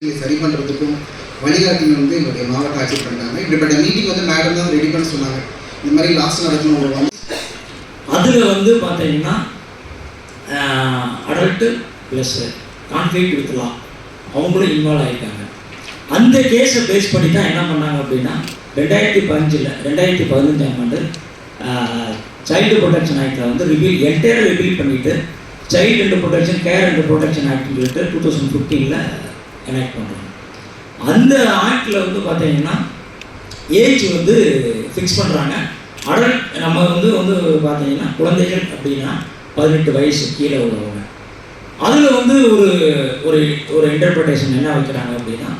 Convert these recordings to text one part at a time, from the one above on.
சரி பண்ணுறதுக்கும் வழிகாட்டிங்க வந்து எங்களுடைய மாவட்ட ஆட்சியர் பண்ணிட்டாங்க. இப்படிப்பட்ட மீட்டிங் வந்து மேடம் தான் ரெடி பண்ண சொன்னாங்க. இந்த மாதிரி லாஸ்ட் நடக்கணும். அதில் வந்து பார்த்தீங்கன்னா அடல்ட்டு ப்ளஸ் கான்ஃப்ளிக்ட் வித் லா அவங்களும் இன்வால்வ் ஆகிருக்காங்க. அந்த கேஸை பேஸ் பண்ணி தான் என்ன பண்ணாங்க அப்படின்னா 2015 ஆண்டு சைல்டு ப்ரொடெக்ஷன் ஆக்டில் வந்து ரிப்பீல் பண்ணிவிட்டு child and protection care and protection ஆக்ட்னு சொல்லிட்டு 2015 எனாக்ட் பண்ணுறாங்க. அந்த ஆக்டில் வந்து பார்த்தீங்கன்னா ஏஜ் வந்து ஃபிக்ஸ் பண்ணுறாங்க. அடல்ட் நம்ம வந்து பார்த்தீங்கன்னா குழந்தைகள் அப்படின்னா 18 வயசு கீழே உள்ளவங்க. அதில் வந்து ஒரு ஒரு இன்டர்பிரிட்டேஷன் என்ன வைக்கிறாங்க அப்படின்னா,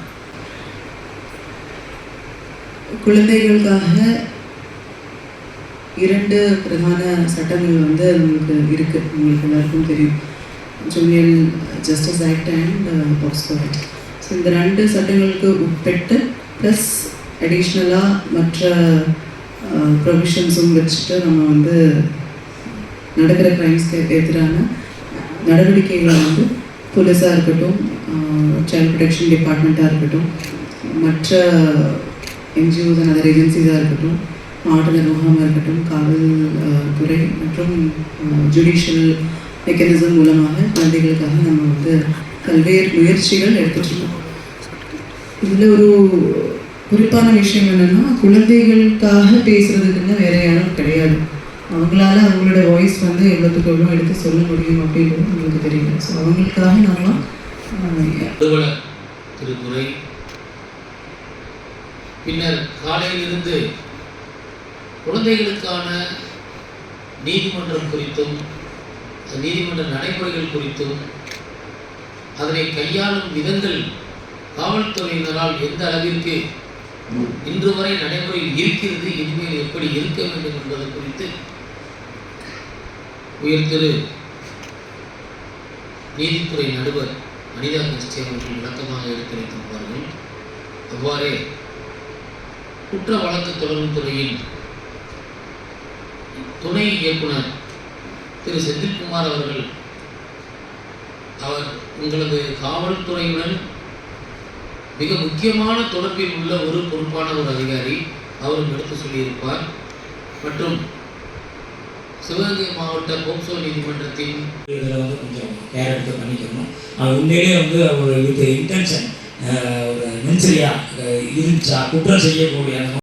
குழந்தைகளுக்காக 2 பிரதான சட்டங்கள் வந்து நமக்கு இருக்குது. உங்களுக்கு எல்லாருக்கும் தெரியும், junior justice act and POCSO act. So இந்த 2 சட்டங்களுக்கு உட்பட்டு ப்ளஸ் அடிஷ்னலாக மற்ற ப்ரொவிஷன்ஸும் வச்சுட்டு நம்ம வந்து நடக்கிற க்ரைம்ஸ்க்கு எதிரான நடவடிக்கைகளை வந்து போலீஸாக இருக்கட்டும், சைல்ட் ப்ரொடெக்ஷன் டிபார்ட்மெண்ட்டாக இருக்கட்டும், மற்ற என்ஜிஓஸ் அண்ட் அதர் ஏஜென்சிஸாக இருக்கட்டும், மாவட்ட நிர்வாகமாக இருக்கட்டும், காவல்துறை மற்றும் ஜுடிஷியல் மெக்கானிசம் மூலமாக குழந்தைகளுக்காக நம்ம வந்து பல்வேறு முயற்சிகள் எடுத்துகிட்ருக்கோம். இதில் ஒரு குறிப்பான விஷயம் என்னென்னா, குழந்தைகளுக்காக பேசுகிறதுக்குன்னு வேறு யாரும் கிடையாது. அவங்களால அவங்களோட வாய்ஸ் வந்து எவ்வளோத்துக்கு எவ்வளோ எடுத்து சொல்ல முடியும் அப்படின்றது நம்மளுக்கு தெரியல. ஸோ அவங்களுக்காக நம்ம திருத்துறை பின்னர் காலையிலிருந்து குழந்தைகளுக்கான நீதிமன்றம் குறித்தும் நீதிமன்ற நடைமுறைகள் குறித்தும் அதனை கையாளும் விதங்கள் காவல்துறையினரால் எந்த அளவிற்கு இன்று வரை நடைமுறையில் இருக்கிறது, இனிமேல் எப்படி இருக்க வேண்டும் என்பது குறித்து உயர்திரு நீதித்துறை நடுவர் அனிதா கிறிஸ்டி அவர்கள் விளக்கமாக எடுத்துரைத்திருப்பார்கள். அவ்வாறே குற்ற வழக்கு தொடர்பு துறையின் துணை இயக்குனர் திரு செந்தில்குமார் அவர்கள் உங்களது காவல்துறையுடன் மிக முக்கியமான தொடர்பில் உள்ள ஒரு பொறுப்பான ஒரு அதிகாரி அவரும் எடுத்து சொல்லியிருப்பார். மற்றும் சிவகங்கை மாவட்ட போக்சோ நீதிமன்றத்தின் இதில் வந்து கொஞ்சம் கேர் எடுத்து பண்ணிக்கணும். அது உண்மையிலே வந்து ஒரு வித் இன்டென்ஷன் ஒரு மென்சரியாக இருந்துச்சா குற்றம் செய்யக்கூடிய